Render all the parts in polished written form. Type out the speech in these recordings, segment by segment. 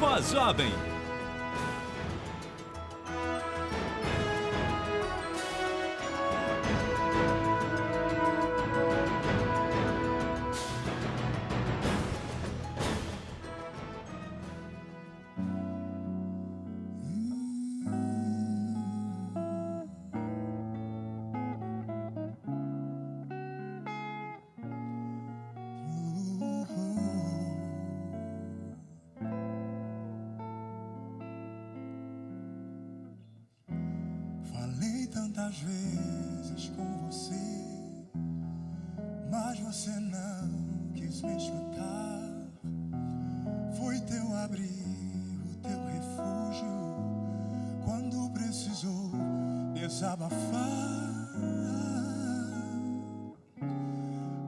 Voz Jovem. Tantas vezes com você, mas você não quis me escutar. Foi teu abrigo, teu refúgio, quando precisou desabafar.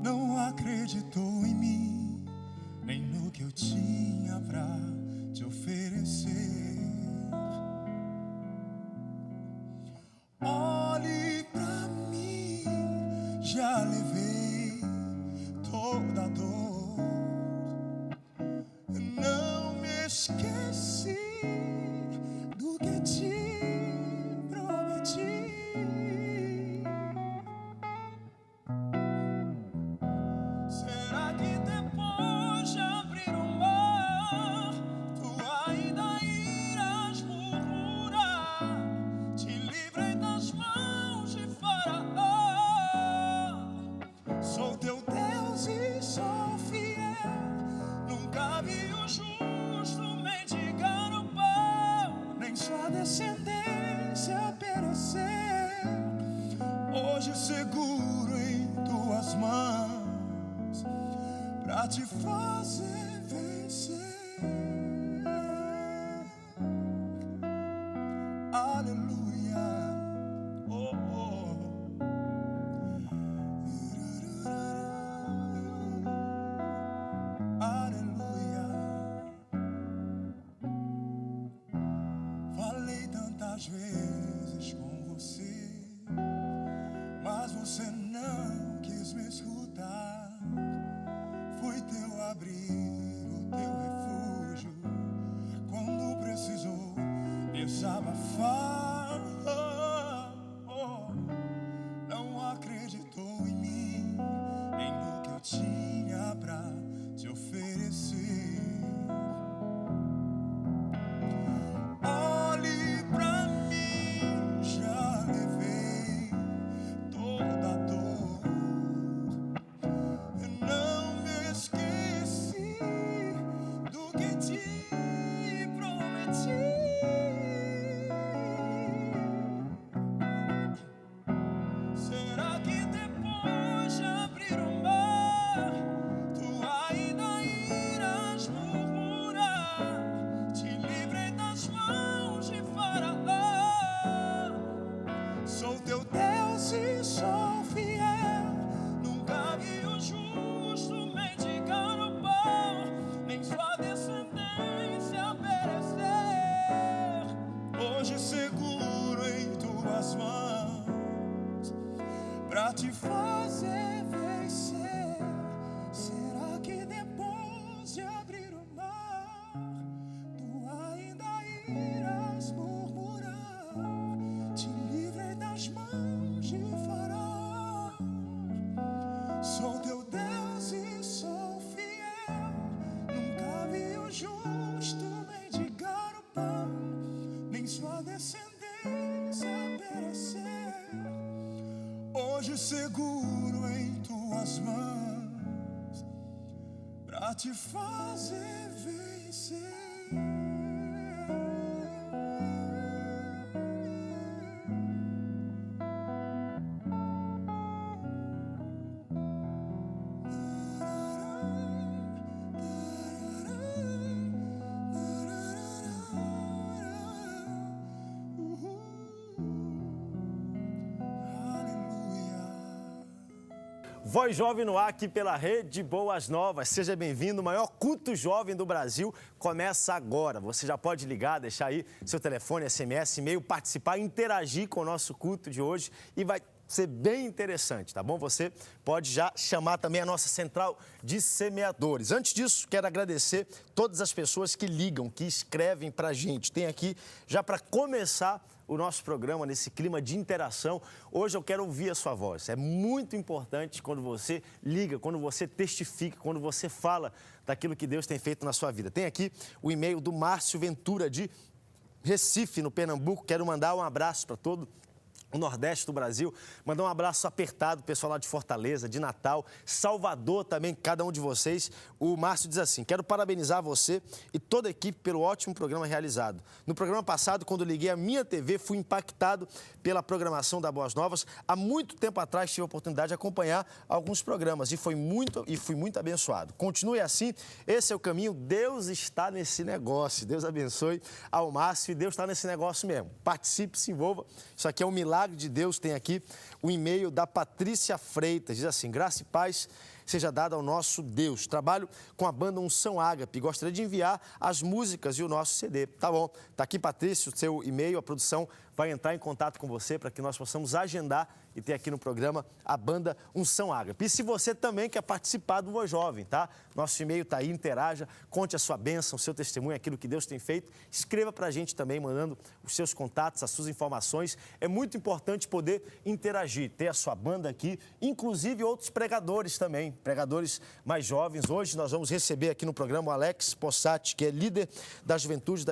Não acreditou em mim, nem no que eu tinha pra te oferecer. Já levei toda a dor, não me esqueci do que te prometi. Será que depois de abrir o mar, tu ainda irás murmurar? Te livrei das mãos de Faraó. Sou teu Deus e sou fiel. Nunca vi o justo mendigar o pão, nem sua descendência perecer. Hoje seguro em tuas mãos pra te fazer vencer. Aleluia. Oh, oh. Tantas vezes com você, mas você não quis me escutar. Foi teu abrigo, teu refúgio, quando precisou desabafar. Não acreditou em mim, nem no que eu tinha pra te oferecer. Será que depois de abrir o mar, tu ainda irás murmurar? Te livrei das mãos de Faraó. Sou teu Deus e sou fiel. Nunca vi o justo mendigar o pão, nem sua descendência perecer. Hoje seguro em tuas mãos pra te fazer vencer. Será que depois de abrir o mar, tu ainda irás murmurar? Te livrei das mãos de Faraó. Sou teu Deus e sou fiel. Nunca vi o justo mendigar o pão, nem sua descendência perecer. Hoje seguro em tuas mãos pra te fazer vencer. Voz Jovem no ar aqui pela Rede Boas Novas. Seja bem-vindo. O maior culto jovem do Brasil começa agora. Você já pode ligar, deixar aí seu telefone, SMS, e-mail, participar, interagir com o nosso culto de hoje e vai ser bem interessante, tá bom? Você pode já chamar também a nossa central de semeadores. Antes disso, quero agradecer todas as pessoas que ligam, que escrevem pra gente. Tem aqui, já para começar o nosso programa nesse clima de interação, hoje eu quero ouvir a sua voz. É muito importante quando você liga, quando você testifica, quando você fala daquilo que Deus tem feito na sua vida. Tem aqui o e-mail do Márcio Ventura, de Recife, no Pernambuco. Quero mandar um abraço para todo o Nordeste do Brasil, mandar um abraço apertado, pessoal lá de Fortaleza, de Natal, Salvador também, cada um de vocês. O Márcio diz assim: quero parabenizar você e toda a equipe pelo ótimo programa realizado. No programa passado, quando liguei a minha TV, fui impactado pela programação da Boas Novas. Há muito tempo atrás tive a oportunidade de acompanhar alguns programas e fui muito abençoado. Continue assim, esse é o caminho, Deus está nesse negócio. Deus abençoe ao Márcio e Deus está nesse negócio mesmo. Participe, se envolva, isso aqui é um milagre de Deus. Tem aqui o e-mail da Patrícia Freitas, diz assim: graça e paz seja dada ao nosso Deus. Trabalho com a banda Unção Ágape, gostaria de enviar as músicas e o nosso CD. Tá bom, tá aqui, Patrícia, o seu e-mail, a produção vai entrar em contato com você para que nós possamos agendar e ter aqui no programa a banda Unção Ágape. E se você também quer participar do Voz Jovem, tá? Nosso e-mail está aí, interaja, conte a sua bênção, o seu testemunho, aquilo que Deus tem feito. Escreva para a gente também, mandando os seus contatos, as suas informações. É muito importante poder interagir, ter a sua banda aqui, inclusive outros pregadores também, pregadores mais jovens. Hoje nós vamos receber aqui no programa o Alex Possati, que é líder da juventude,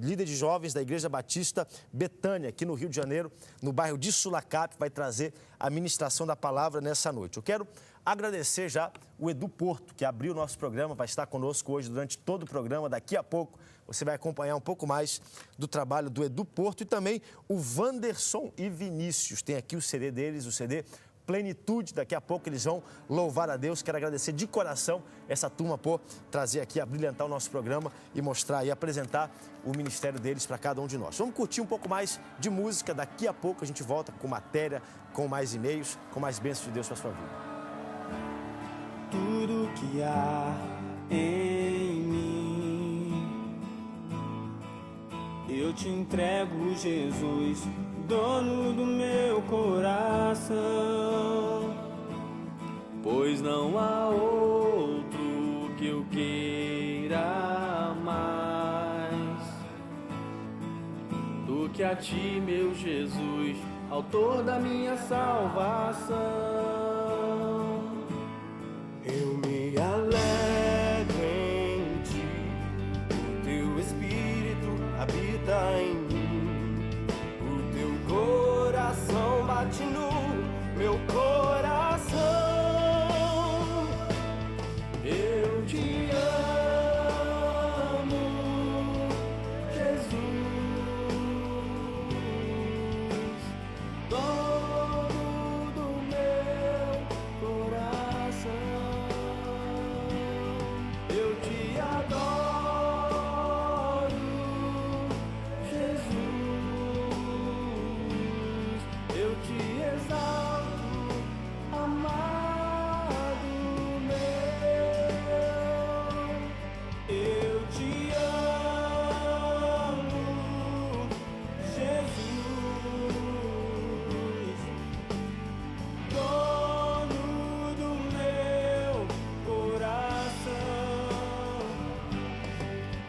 líder de jovens da Igreja Batista Betânia, aqui no Rio de Janeiro, no bairro de Sulacap, vai trazer a ministração da palavra nessa noite. Eu quero agradecer já o Edu Porto, que abriu o nosso programa, vai estar conosco hoje durante todo o programa. Daqui a pouco você vai acompanhar um pouco mais do trabalho do Edu Porto, e também o Wanderson e Vinícius. Tem aqui o CD deles, o CD Plenitude. Daqui a pouco eles vão louvar a Deus. Quero agradecer de coração essa turma por trazer aqui, abrilhantar o nosso programa e mostrar e apresentar o ministério deles para cada um de nós. Vamos curtir um pouco mais de música. Daqui a pouco a gente volta com matéria, com mais e-mails, com mais bênçãos de Deus para a sua vida. Tudo que há em mim, eu te entrego, Jesus, dono do meu coração, pois não há outro que eu queira mais do que a ti, meu Jesus, autor da minha salvação. Eu me alegro em ti, o teu Espírito habita em mim, o teu coração bate no meu coração. Eu te amo, Jesus, dono do meu coração. Eu te adoro, Jesus. Eu te exalto, amado meu. Eu te amo, Jesus, dono do meu coração.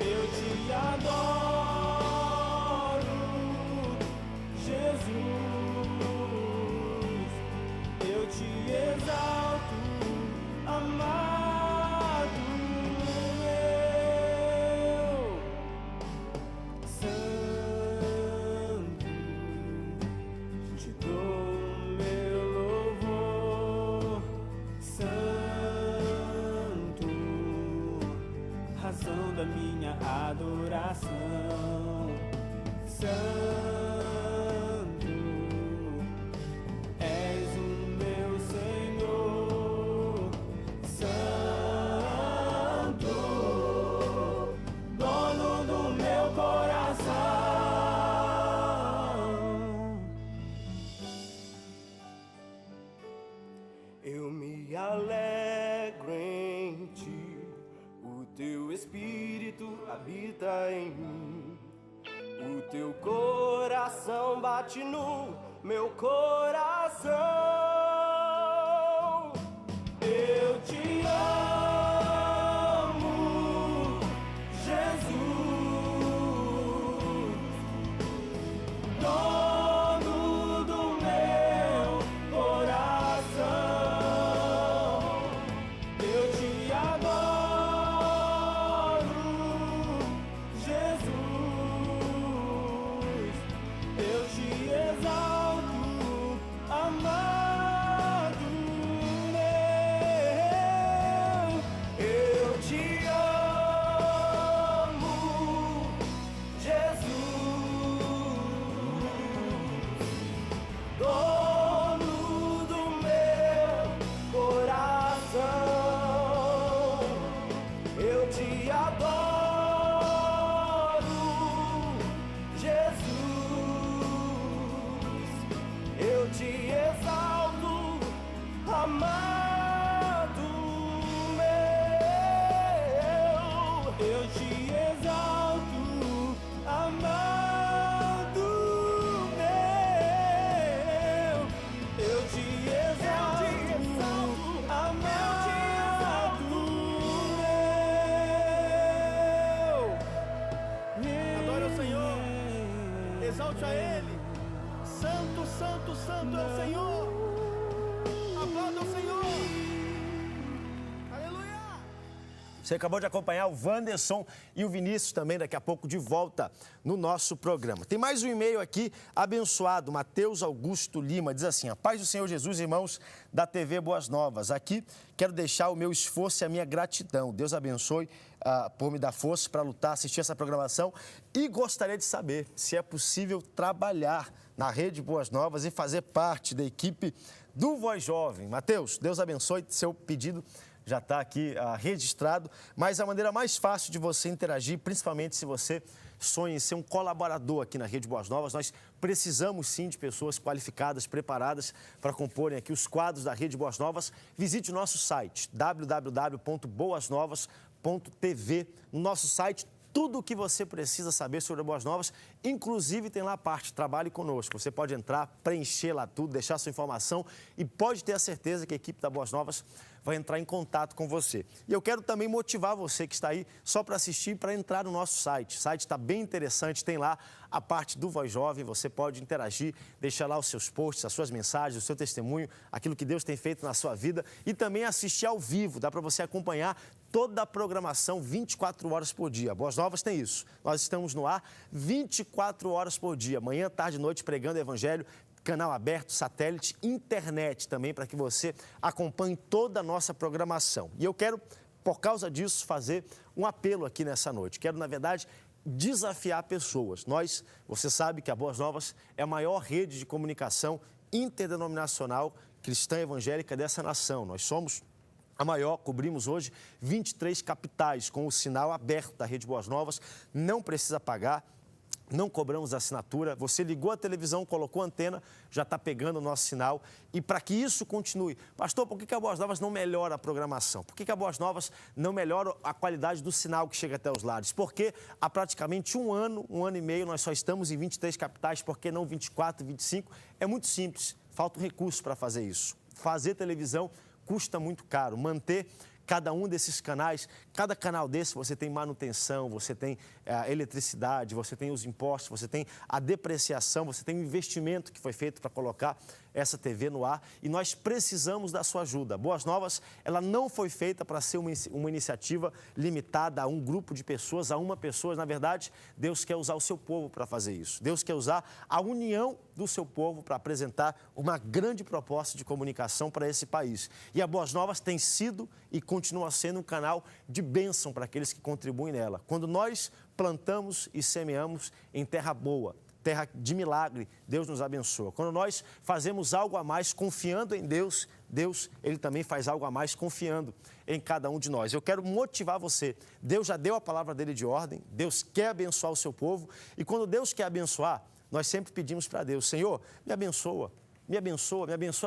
Eu te adoro, Jesus. Eu te exalto, amado meu. Santo, te dou meu louvor. Santo, razão da minha adoração. Santo, és o meu Senhor. Santo, dono do meu coração. Eu me alegro em ti, o teu Espírito habita em mim, o teu coração bate no meu coração. Eu te amo, Jesus, dono do meu coração. Eu te adoro, Jesus. Eu te exalto, amado meu. Eu te amo, Jesus, dono do meu coração. Eu te adoro, Jesus. Eu te exalto, amado meu. Eu te exalto, amado meu. Eu te exalto, amado meu. Adore ao Senhor, exalte a Ele. Santo, santo, santo é o Senhor. Aplauda o Senhor. Aleluia. Você acabou de acompanhar o Wanderson e o Vinícius também, daqui a pouco de volta no nosso programa. Tem mais um e-mail aqui, abençoado, Mateus Augusto Lima, diz assim: a paz do Senhor Jesus, irmãos da TV Boas Novas. Aqui quero deixar o meu esforço e a minha gratidão. Deus abençoe por me dar força para lutar, assistir essa programação, e gostaria de saber se é possível trabalhar na Rede Boas Novas e fazer parte da equipe do Voz Jovem. Mateus, Deus abençoe, seu pedido já está aqui registrado, mas a maneira mais fácil de você interagir, principalmente se você sonha em ser um colaborador aqui na Rede Boas Novas, nós precisamos sim de pessoas qualificadas, preparadas para comporem aqui os quadros da Rede Boas Novas. Visite o nosso site, www.boasnovas.tv. No nosso site, tudo o que você precisa saber sobre a Boas Novas, inclusive tem lá a parte Trabalhe Conosco. Você pode entrar, preencher lá tudo, deixar sua informação e pode ter a certeza que a equipe da Boas Novas vai entrar em contato com você. E eu quero também motivar você que está aí só para assistir, para entrar no nosso site. O site está bem interessante, tem lá a parte do Voz Jovem, você pode interagir, deixar lá os seus posts, as suas mensagens, o seu testemunho, aquilo que Deus tem feito na sua vida e também assistir ao vivo, dá para você acompanhar toda a programação 24 horas por dia. Boas Novas tem isso. Nós estamos no ar 24 horas por dia, manhã, tarde e noite, pregando o Evangelho, canal aberto, satélite, internet também, para que você acompanhe toda a nossa programação. E eu quero, por causa disso, fazer um apelo aqui nessa noite. Quero, na verdade, desafiar pessoas. Você sabe que a Boas Novas é a maior rede de comunicação interdenominacional cristã evangélica dessa nação. Nós somos a maior, cobrimos hoje 23 capitais com o sinal aberto da Rede Boas Novas, não precisa pagar. Não cobramos assinatura, você ligou a televisão, colocou a antena, já está pegando o nosso sinal. E para que isso continue, pastor, por que a Boas Novas não melhora a programação? Por que a Boas Novas não melhora a qualidade do sinal que chega até os lares? Porque há praticamente um ano e meio, nós só estamos em 23 capitais, por que não 24, 25? É muito simples, falta recurso para fazer isso. Fazer televisão custa muito caro, manter cada um desses canais, cada canal desse você tem manutenção, você tem eletricidade, você tem os impostos, você tem a depreciação, você tem o investimento que foi feito para colocar essa TV no ar e nós precisamos da sua ajuda. Boas Novas, ela não foi feita para ser uma iniciativa limitada a um grupo de pessoas, a uma pessoa. Na verdade, Deus quer usar o seu povo para fazer isso. Deus quer usar a união do seu povo para apresentar uma grande proposta de comunicação para esse país. E a Boas Novas tem sido e continua sendo um canal de bênção para aqueles que contribuem nela. Quando nós plantamos e semeamos em terra boa, terra de milagre, Deus nos abençoa. Quando nós fazemos algo a mais confiando em Deus, Ele também faz algo a mais confiando em cada um de nós. Eu quero motivar você. Deus já deu a palavra dele de ordem, Deus quer abençoar o seu povo e quando Deus quer abençoar, nós sempre pedimos para Deus, Senhor, me abençoa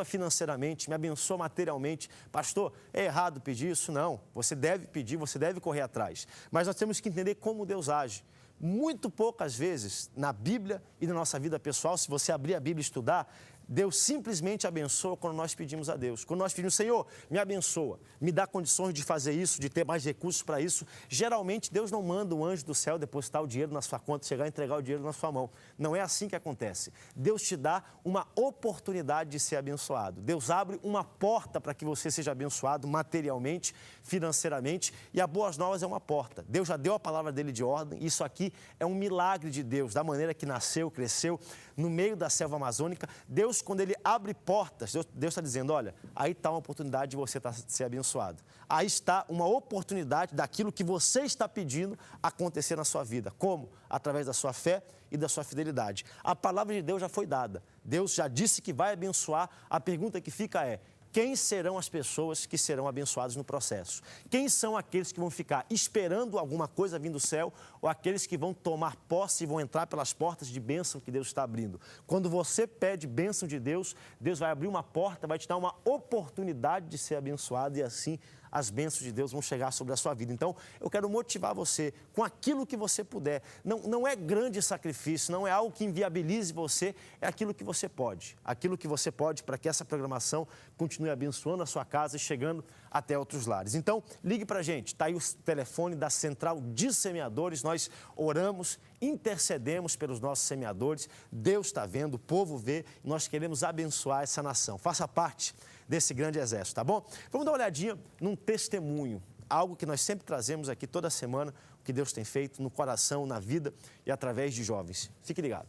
financeiramente, me abençoa materialmente. Pastor, é errado pedir isso? Não, você deve pedir, você deve correr atrás. Mas nós temos que entender como Deus age. Muito poucas vezes na Bíblia e na nossa vida pessoal, se você abrir a Bíblia e estudar, Deus simplesmente abençoa quando nós pedimos a Deus. Quando nós pedimos, Senhor, me abençoa, me dá condições de fazer isso, de ter mais recursos para isso. Geralmente, Deus não manda um anjo do céu depositar o dinheiro na sua conta, chegar e entregar o dinheiro na sua mão. Não é assim que acontece. Deus te dá uma oportunidade de ser abençoado. Deus abre uma porta para que você seja abençoado materialmente, financeiramente, e a Boas Novas é uma porta. Deus já deu a palavra dele de ordem. Isso aqui é um milagre de Deus, da maneira que nasceu, cresceu, no meio da selva amazônica. Deus, quando ele abre portas, Deus está dizendo, olha, aí está uma oportunidade de você ser abençoado. Aí está uma oportunidade daquilo que você está pedindo acontecer na sua vida. Como? Através da sua fé e da sua fidelidade. A palavra de Deus já foi dada. Deus já disse que vai abençoar. A pergunta que fica é, quem serão as pessoas que serão abençoadas no processo? Quem são aqueles que vão ficar esperando alguma coisa vir do céu ou aqueles que vão tomar posse e vão entrar pelas portas de bênção que Deus está abrindo? Quando você pede bênção de Deus, Deus vai abrir uma porta, vai te dar uma oportunidade de ser abençoado e assim as bênçãos de Deus vão chegar sobre a sua vida. Então, eu quero motivar você com aquilo que você puder. Não é grande sacrifício, não é algo que inviabilize você, é aquilo que você pode. Aquilo que você pode para que essa programação continue abençoando a sua casa e chegando até outros lares. Então, ligue para a gente. Está aí o telefone da Central de Semeadores. Nós oramos, intercedemos pelos nossos semeadores. Deus está vendo, o povo vê. E nós queremos abençoar essa nação. Faça parte desse grande exército, tá bom? Vamos dar uma olhadinha num testemunho, algo que nós sempre trazemos aqui toda semana, o que Deus tem feito no coração, na vida e através de jovens. Fique ligado.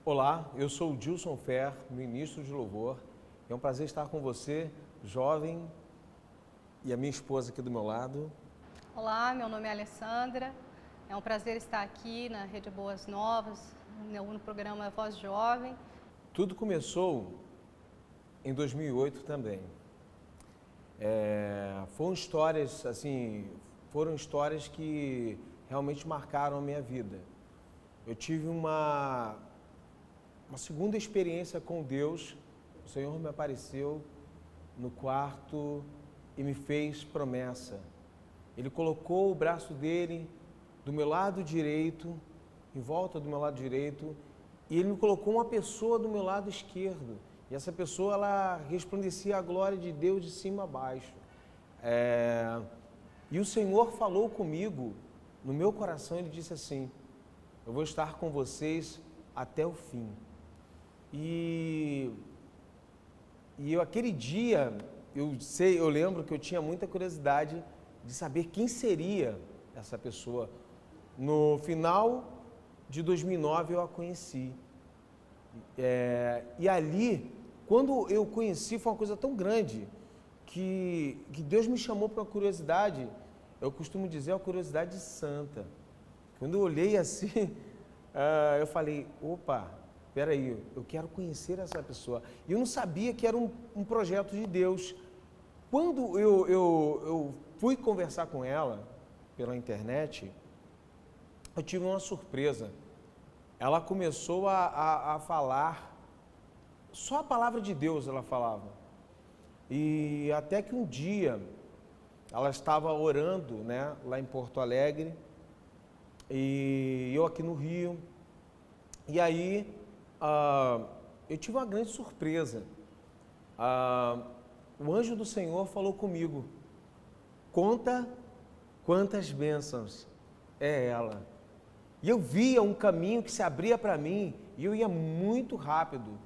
Olá, eu sou o Dilson Fer, ministro de louvor. É um prazer estar com você, jovem, e a minha esposa aqui do meu lado. Olá, meu nome é Alessandra. É um prazer estar aqui na Rede Boas Novas, no programa Voz Jovem. Tudo começou em 2008 também. Foram histórias que realmente marcaram a minha vida. Eu tive uma segunda experiência com Deus. O Senhor me apareceu no quarto e me fez promessa. Ele colocou o braço dele do meu lado direito, em volta do meu lado direito, e ele me colocou uma pessoa do meu lado esquerdo. E essa pessoa, ela resplandecia a glória de Deus de cima a baixo. E o Senhor falou comigo, no meu coração, Ele disse assim, eu vou estar com vocês até o fim. E aquele dia, eu lembro que eu tinha muita curiosidade de saber quem seria essa pessoa. No final de 2009 eu a conheci. E ali, quando eu conheci, foi uma coisa tão grande que Deus me chamou para uma curiosidade. Eu costumo dizer uma curiosidade santa. Quando eu olhei assim, eu falei, opa, peraí, eu quero conhecer essa pessoa. E eu não sabia que era um projeto de Deus. Quando eu fui conversar com ela pela internet, eu tive uma surpresa. Ela começou a falar, só a palavra de Deus ela falava. E até que um dia, ela estava orando, né, lá em Porto Alegre, e eu aqui no Rio. E aí, eu tive uma grande surpresa. O anjo do Senhor falou comigo, conta quantas bênçãos é ela. E eu via um caminho que se abria para mim e eu ia muito rápido.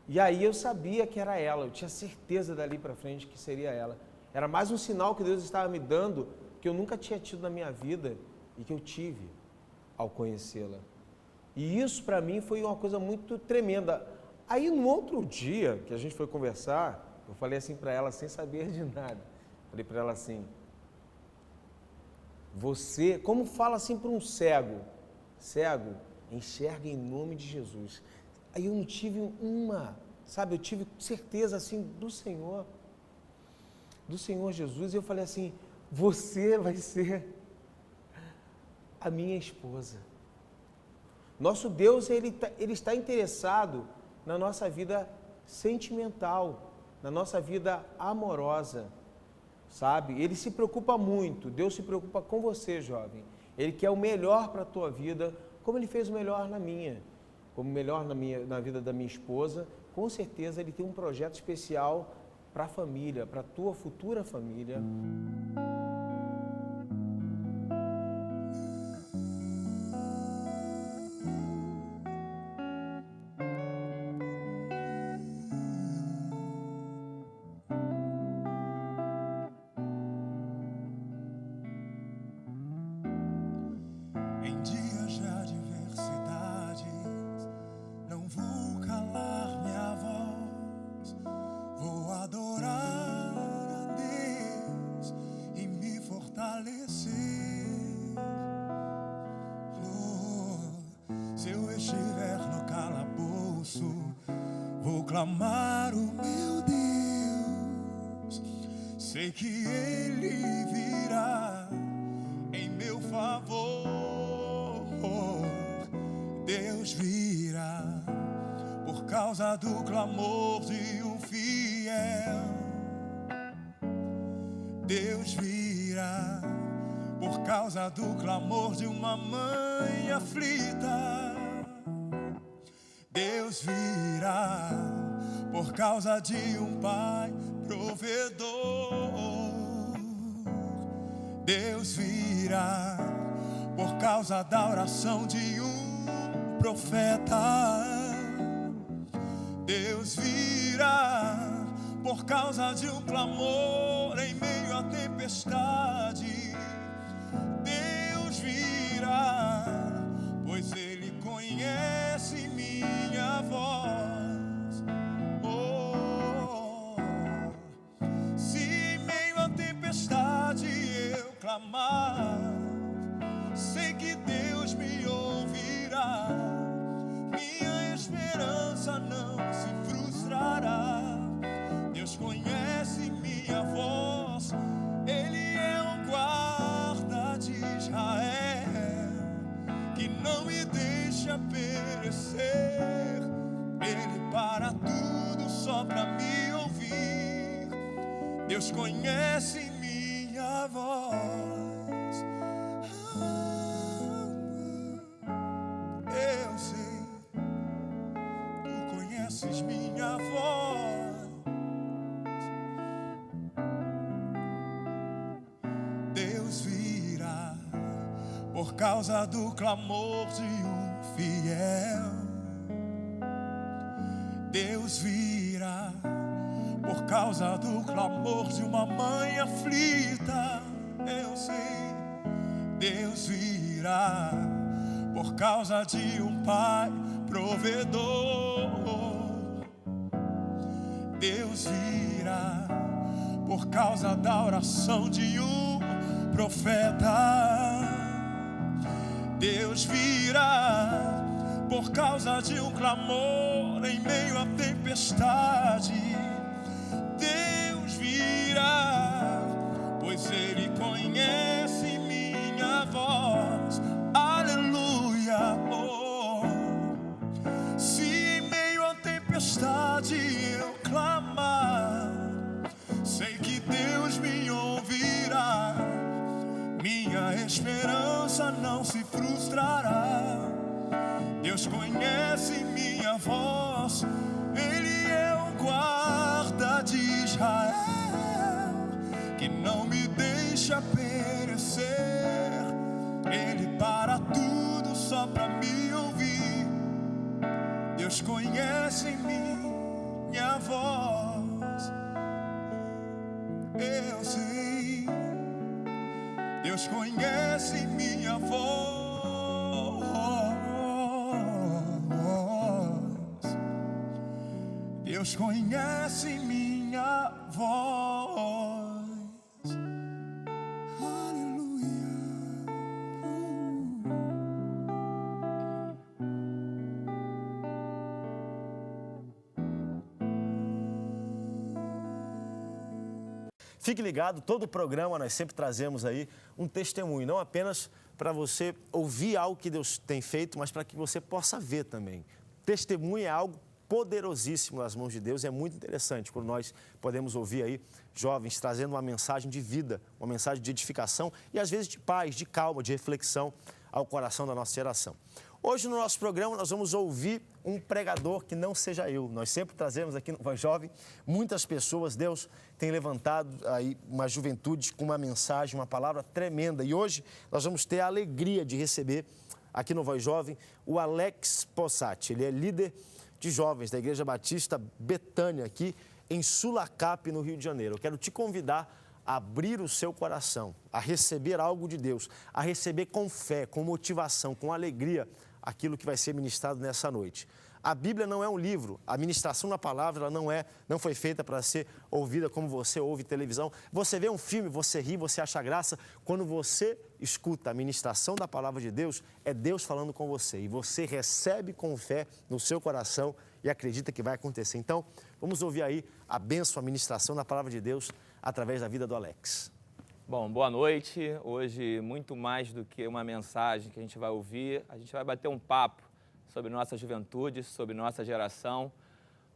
E aí eu sabia que era ela, eu tinha certeza dali para frente que seria ela. Era mais um sinal que Deus estava me dando que eu nunca tinha tido na minha vida e que eu tive ao conhecê-la. E isso para mim foi uma coisa muito tremenda. Aí no outro dia que a gente foi conversar, eu falei assim para ela sem saber de nada. Falei para ela assim, você, como fala assim para um cego, enxerga em nome de Jesus. Aí eu não tive eu tive certeza assim do Senhor Jesus, e eu falei assim, você vai ser a minha esposa. Nosso Deus, ele está interessado na nossa vida sentimental, na nossa vida amorosa, sabe? Ele se preocupa muito, Deus se preocupa com você, jovem. Ele quer o melhor para a tua vida, como Ele fez o melhor na minha. Como melhor na vida da minha esposa, com certeza Ele tem um projeto especial para a família, para a tua futura família. Em dias de adversidades, não vou calar minha voz, vou adorar a Deus e me fortalecer. Oh, se eu estiver no calabouço, vou clamar o meu Deus, sei que Ele virá em meu favor. Deus virá por causa do clamor de um fiel. Deus virá por causa do clamor de uma mãe aflita. Deus virá por causa de um pai provedor. Deus virá por causa da oração de um profeta. Deus virá por causa de um clamor em meio à tempestade. Deus virá, pois Ele conhece minha voz. Oh, se em meio à tempestade eu clamar, sei que Deus me ouvirá. Minha esperança não se frustrará. Deus conhece minha voz. Ele é o guarda de Israel, que não me deixa perecer. Ele para tudo só pra me ouvir. Deus conhece minha voz. Eu sei, tu conheces minha voz. Deus virá por causa do clamor de um fiel. Deus virá por causa do clamor de uma mãe aflita. Eu sei, Deus virá por causa de um pai provedor. Deus virá por causa da oração de um profeta. Deus virá por causa de um clamor em meio à tempestade. Deus virá, pois Ele conhece minha voz. Aleluia. Oh, se em meio à tempestade eu clamar, sei que Deus me ouvirá. Minha esperança não se frustrará. Deus conhece minha voz. Ele é o guarda de Israel, que não me deixa perecer. Ele para tudo só pra me ouvir. Deus conhece minha voz. Eu sei, Deus conhece minha voz. Deus conhece minha voz. Aleluia. Fique ligado, todo o programa nós sempre trazemos aí um testemunho, não apenas para você ouvir algo que Deus tem feito, mas para que você possa ver também. Testemunho é algo poderosíssimo nas mãos de Deus. É muito interessante quando nós podemos ouvir aí jovens trazendo uma mensagem de vida, uma mensagem de edificação e às vezes de paz, de calma, de reflexão ao coração da nossa geração. Hoje no nosso programa nós vamos ouvir um pregador que não seja eu. Nós sempre trazemos aqui no Voz Jovem muitas pessoas. Deus tem levantado aí uma juventude com uma mensagem, uma palavra tremenda. E hoje nós vamos ter a alegria de receber aqui no Voz Jovem o Alex Possati. Ele é líder de jovens da Igreja Batista Betânia, aqui em Sulacap, no Rio de Janeiro. Eu quero te convidar a abrir o seu coração, a receber algo de Deus, a receber com fé, com motivação, com alegria, aquilo que vai ser ministrado nessa noite. A Bíblia não é um livro, a ministração na palavra ela não foi feita para ser ouvida como você ouve televisão. Você vê um filme, você ri, você acha graça. Quando você escuta a ministração da palavra de Deus, é Deus falando com você. E você recebe com fé no seu coração e acredita que vai acontecer. Então, vamos ouvir aí a bênção, a ministração da palavra de Deus através da vida do Alex. Bom, boa noite. Hoje, muito mais do que uma mensagem que a gente vai ouvir, a gente vai bater um papo sobre nossa juventude, sobre nossa geração,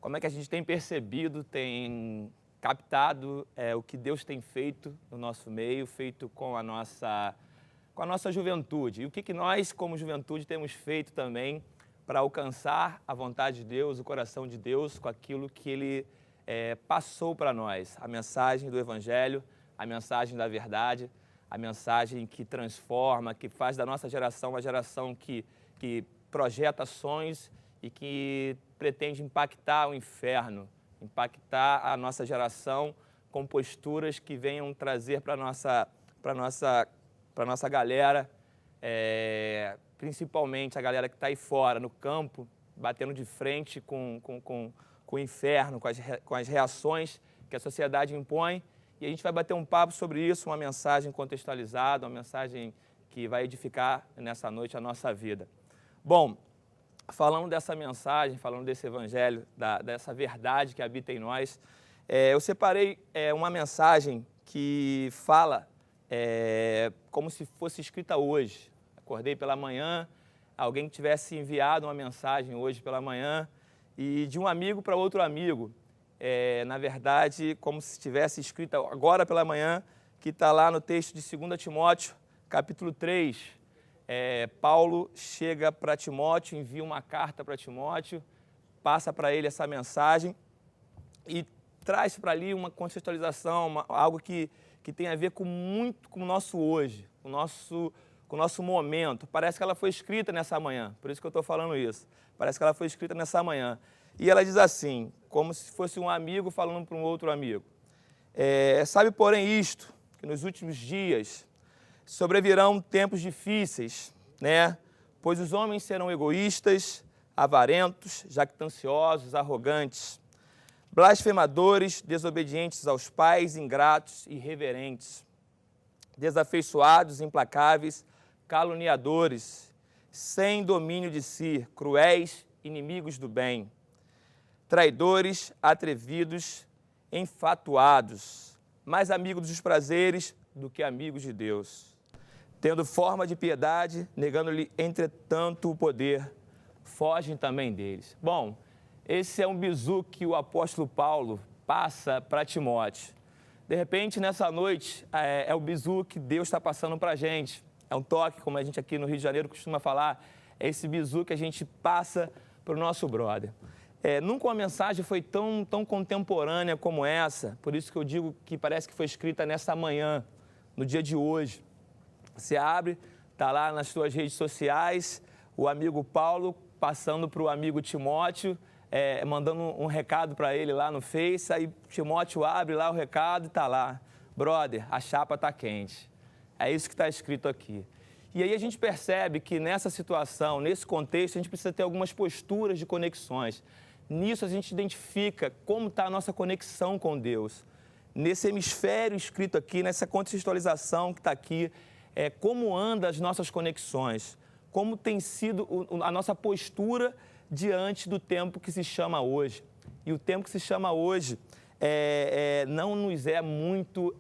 como é que a gente tem percebido, tem captado o que Deus tem feito no nosso meio, feito com a nossa juventude. E o que nós, como juventude, temos feito também para alcançar a vontade de Deus, o coração de Deus, com aquilo que Ele passou para nós, a mensagem do Evangelho, a mensagem da verdade, a mensagem que transforma, que faz da nossa geração uma geração que projeta sonhos e que pretende impactar o inferno, impactar a nossa geração com posturas que venham trazer para a nossa galera, principalmente a galera que está aí fora, no campo, batendo de frente com o inferno, com as reações que a sociedade impõe. E a gente vai bater um papo sobre isso, uma mensagem contextualizada, uma mensagem que vai edificar nessa noite a nossa vida. Bom, falando dessa mensagem, falando desse evangelho, dessa verdade que habita em nós, eu separei uma mensagem que fala como se fosse escrita hoje. Acordei pela manhã, alguém tivesse enviado uma mensagem hoje pela manhã e de um amigo para outro amigo. Na verdade, como se estivesse escrita agora pela manhã, que está lá no texto de 2 Timóteo, capítulo 3. Paulo chega para Timóteo, envia uma carta para Timóteo, passa para ele essa mensagem e traz para ali uma contextualização, algo que tem a ver com o nosso hoje, com o nosso momento. Parece que ela foi escrita nessa manhã, por isso que eu estou falando isso. Parece que ela foi escrita nessa manhã. E ela diz assim, como se fosse um amigo falando para um outro amigo. Sabe, porém, isto, que nos últimos dias sobrevirão tempos difíceis, né? Pois os homens serão egoístas, avarentos, jactanciosos, arrogantes, blasfemadores, desobedientes aos pais, ingratos e irreverentes, desafeiçoados, implacáveis, caluniadores, sem domínio de si, cruéis, inimigos do bem, traidores, atrevidos, enfatuados, mais amigos dos prazeres do que amigos de Deus, tendo forma de piedade, negando-lhe, entretanto, o poder, fogem também deles. Bom, esse é um bizu que o apóstolo Paulo passa para Timóteo. De repente, nessa noite, é o bizu que Deus está passando para a gente. É um toque, como a gente aqui no Rio de Janeiro costuma falar, é esse bizu que a gente passa para o nosso brother. Nunca uma mensagem foi tão contemporânea como essa, por isso que eu digo que parece que foi escrita nessa manhã, no dia de hoje. Você abre, está lá nas suas redes sociais, o amigo Paulo passando para o amigo Timóteo, mandando um recado para ele lá no Face, aí Timóteo abre lá o recado e está lá, brother, a chapa está quente. É isso que está escrito aqui. E aí a gente percebe que nessa situação, nesse contexto, a gente precisa ter algumas posturas de conexões. Nisso a gente identifica como está a nossa conexão com Deus. Nesse hemisfério escrito aqui, nessa contextualização que está aqui, como andam as nossas conexões, como tem sido a nossa postura diante do tempo que se chama hoje. E o tempo que se chama hoje não nos é muito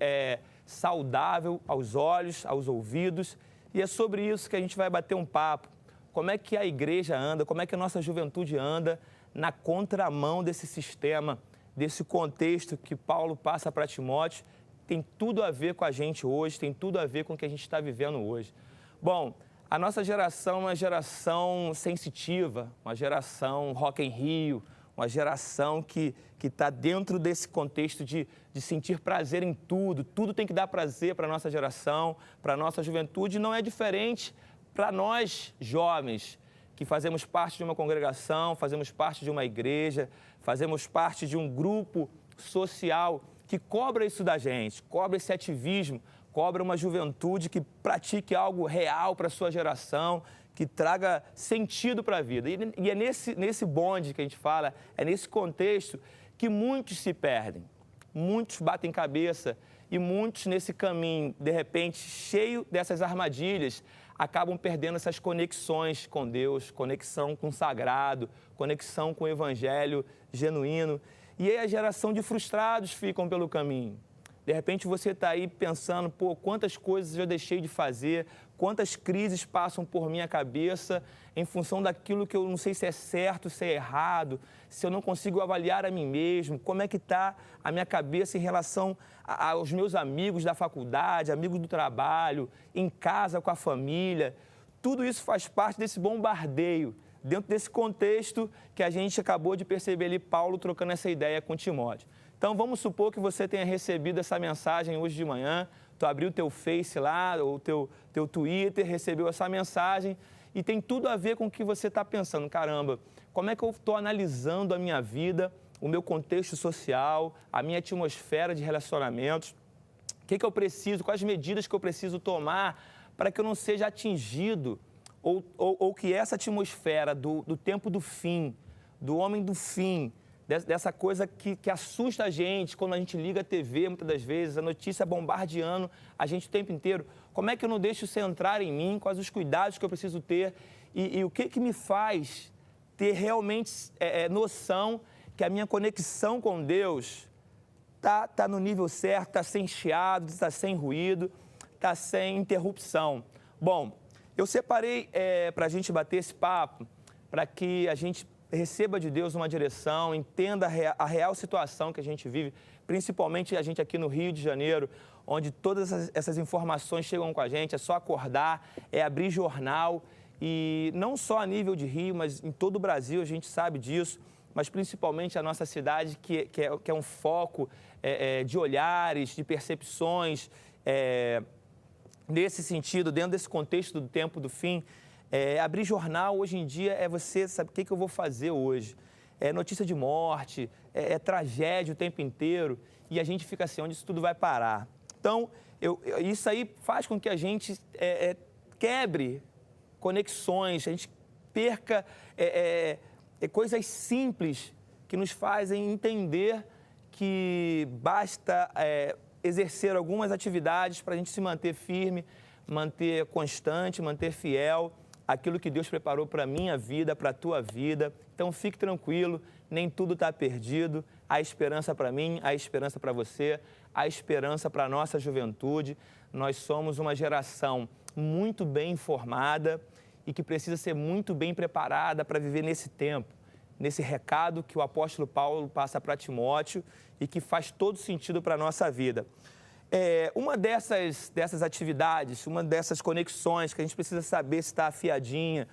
saudável aos olhos, aos ouvidos, e é sobre isso que a gente vai bater um papo. Como é que a igreja anda, como é que a nossa juventude anda na contramão desse sistema, desse contexto que Paulo passa para Timóteo, tem tudo a ver com a gente hoje, tem tudo a ver com o que a gente está vivendo hoje. Bom, a nossa geração é uma geração sensitiva, uma geração Rock in Rio, uma geração que está dentro desse contexto de sentir prazer em tudo. Tudo tem que dar prazer para a nossa geração, para a nossa juventude. Não é diferente para nós, jovens, que fazemos parte de uma congregação, fazemos parte de uma igreja, fazemos parte de um grupo social que cobra isso da gente, cobra esse ativismo, cobra uma juventude que pratique algo real para a sua geração, que traga sentido para a vida. E é nesse bonde que a gente fala, é nesse contexto que muitos se perdem, muitos batem cabeça e muitos nesse caminho, de repente, cheio dessas armadilhas, acabam perdendo essas conexões com Deus, conexão com o sagrado, conexão com o evangelho genuíno. E aí a geração de frustrados ficam pelo caminho. De repente você está aí pensando, pô, quantas coisas eu deixei de fazer, quantas crises passam por minha cabeça em função daquilo que eu não sei se é certo, se é errado, se eu não consigo avaliar a mim mesmo, como é que está a minha cabeça em relação aos meus amigos da faculdade, amigos do trabalho, em casa com a família. Tudo isso faz parte desse bombardeio, dentro desse contexto que a gente acabou de perceber ali, Paulo trocando essa ideia com Timóteo. Então, vamos supor que você tenha recebido essa mensagem hoje de manhã, tu abriu o teu Face lá, ou o teu Twitter, recebeu essa mensagem e tem tudo a ver com o que você está pensando. Caramba, como é que eu estou analisando a minha vida, o meu contexto social, a minha atmosfera de relacionamentos? O que eu preciso, quais medidas que eu preciso tomar para que eu não seja atingido ou que essa atmosfera do tempo do fim, do homem do fim, dessa coisa que assusta a gente quando a gente liga a TV, muitas das vezes, a notícia bombardeando a gente o tempo inteiro. Como é que eu não deixo isso entrar em mim? Quais os cuidados que eu preciso ter? E o que me faz ter realmente noção que a minha conexão com Deus tá no nível certo, está sem chiado, está sem ruído, está sem interrupção? Bom, eu separei para a gente bater esse papo, para que a gente receba de Deus uma direção, entenda a real situação que a gente vive, principalmente a gente aqui no Rio de Janeiro, onde todas essas informações chegam com a gente, é só acordar, é abrir jornal, e não só a nível de Rio, mas em todo o Brasil, a gente sabe disso, mas principalmente a nossa cidade, que é um foco de olhares, de percepções, nesse sentido, dentro desse contexto do tempo do fim. Abrir jornal hoje em dia é você, sabe o que eu vou fazer hoje? É notícia de morte, é tragédia o tempo inteiro e a gente fica assim, onde isso tudo vai parar? Então, isso aí faz com que a gente quebre conexões, a gente perca coisas simples que nos fazem entender que basta exercer algumas atividades para a gente se manter firme, manter constante, manter fiel aquilo que Deus preparou para a minha vida, para a tua vida. Então, fique tranquilo, nem tudo está perdido. Há esperança para mim, há esperança para você, há esperança para a nossa juventude. Nós somos uma geração muito bem informada e que precisa ser muito bem preparada para viver nesse tempo, nesse recado que o apóstolo Paulo passa para Timóteo e que faz todo sentido para a nossa vida. Uma dessas atividades, uma dessas conexões que a gente precisa saber se está afiadinha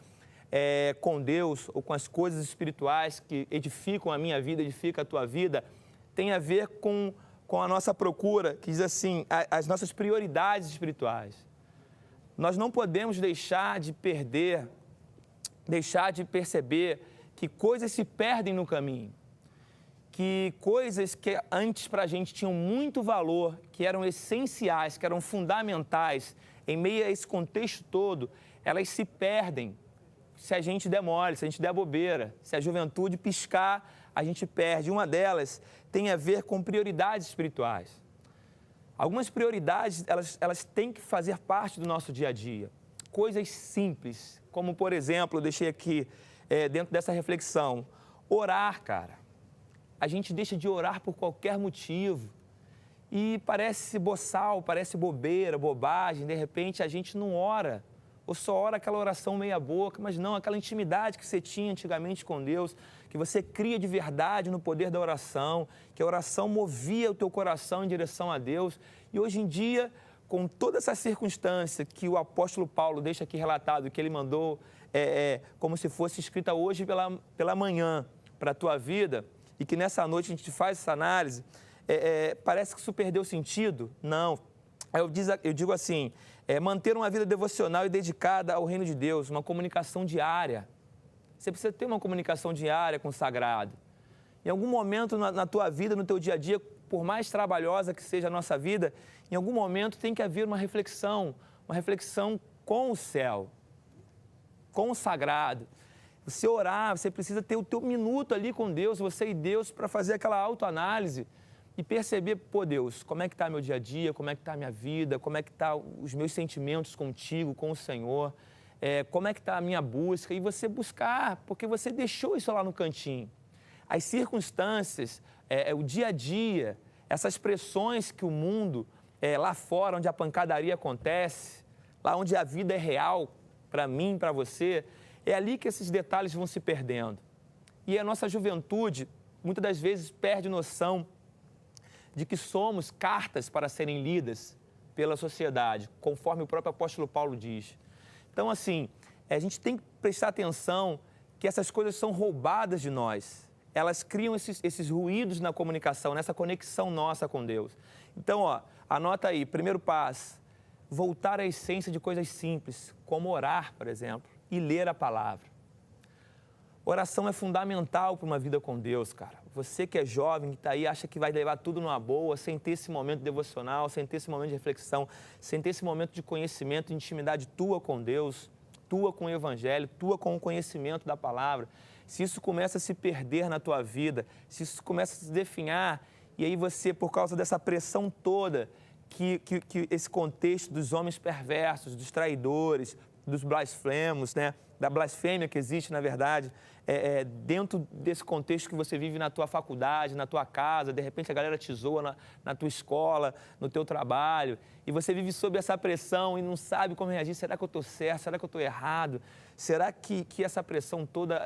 com Deus ou com as coisas espirituais que edificam a minha vida, edificam a tua vida, tem a ver com a nossa procura, que diz assim, as nossas prioridades espirituais. Nós não podemos deixar de perceber que coisas se perdem no caminho. Que coisas que antes para a gente tinham muito valor, que eram essenciais, que eram fundamentais, em meio a esse contexto todo, elas se perdem se a gente der mole, se a gente der bobeira, se a juventude piscar, a gente perde. Uma delas tem a ver com prioridades espirituais. Algumas prioridades, elas têm que fazer parte do nosso dia a dia. Coisas simples, como, por exemplo, eu deixei aqui, dentro dessa reflexão, orar, cara. A gente deixa de orar por qualquer motivo e parece boçal, parece bobeira, bobagem, de repente a gente não ora ou só ora aquela oração meia boca, mas não, aquela intimidade que você tinha antigamente com Deus, que você cria de verdade no poder da oração, que a oração movia o teu coração em direção a Deus. E hoje em dia, com toda essa circunstância que o apóstolo Paulo deixa aqui relatado, que ele mandou como se fosse escrita hoje pela manhã para a tua vida, e que nessa noite a gente faz essa análise, parece que isso perdeu sentido? Não. Eu digo assim, manter uma vida devocional e dedicada ao reino de Deus, uma comunicação diária. Você precisa ter uma comunicação diária com o sagrado. Em algum momento na tua vida, no teu dia a dia, por mais trabalhosa que seja a nossa vida, em algum momento tem que haver uma reflexão com o céu, com o sagrado. Você orar, você precisa ter o teu minuto ali com Deus, você e Deus, para fazer aquela autoanálise e perceber, pô, Deus, como é que está meu dia a dia, como é que está a minha vida, como é que estão os meus sentimentos contigo, com o Senhor, como é que está a minha busca, e você buscar, porque você deixou isso lá no cantinho. As circunstâncias, o dia a dia, essas pressões que o mundo, lá fora, onde a pancadaria acontece, lá onde a vida é real, para mim, para você, é ali que esses detalhes vão se perdendo. E a nossa juventude, muitas das vezes, perde noção de que somos cartas para serem lidas pela sociedade, conforme o próprio apóstolo Paulo diz. Então, assim, a gente tem que prestar atenção que essas coisas são roubadas de nós. Elas criam esses ruídos na comunicação, nessa conexão nossa com Deus. Então, anota aí, primeiro passo, voltar à essência de coisas simples, como orar, por exemplo, e ler a palavra. Oração é fundamental para uma vida com Deus, cara. Você que é jovem, que está aí, acha que vai levar tudo numa boa, sem ter esse momento devocional, sem ter esse momento de reflexão, sem ter esse momento de conhecimento, de intimidade tua com Deus, tua com o Evangelho, tua com o conhecimento da palavra. Se isso começa a se perder na tua vida, se isso começa a se definhar, e aí você, por causa dessa pressão toda, que esse contexto dos homens perversos, dos traidores, dos blasfemos, né? Da blasfêmia que existe, na verdade, dentro desse contexto que você vive na tua faculdade, na tua casa, de repente a galera te zoa na tua escola, no teu trabalho, e você vive sob essa pressão e não sabe como reagir. Será que eu estou certo? Será que eu estou errado? Será que essa pressão toda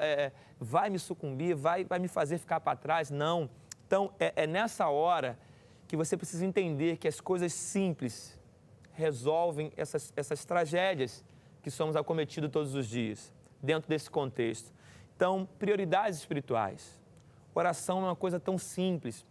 vai me sucumbir? Vai me fazer ficar para trás? Não. Então, é nessa hora que você precisa entender que as coisas simples resolvem essas tragédias que somos acometidos todos os dias, dentro desse contexto. Então, prioridades espirituais. Oração é uma coisa tão simples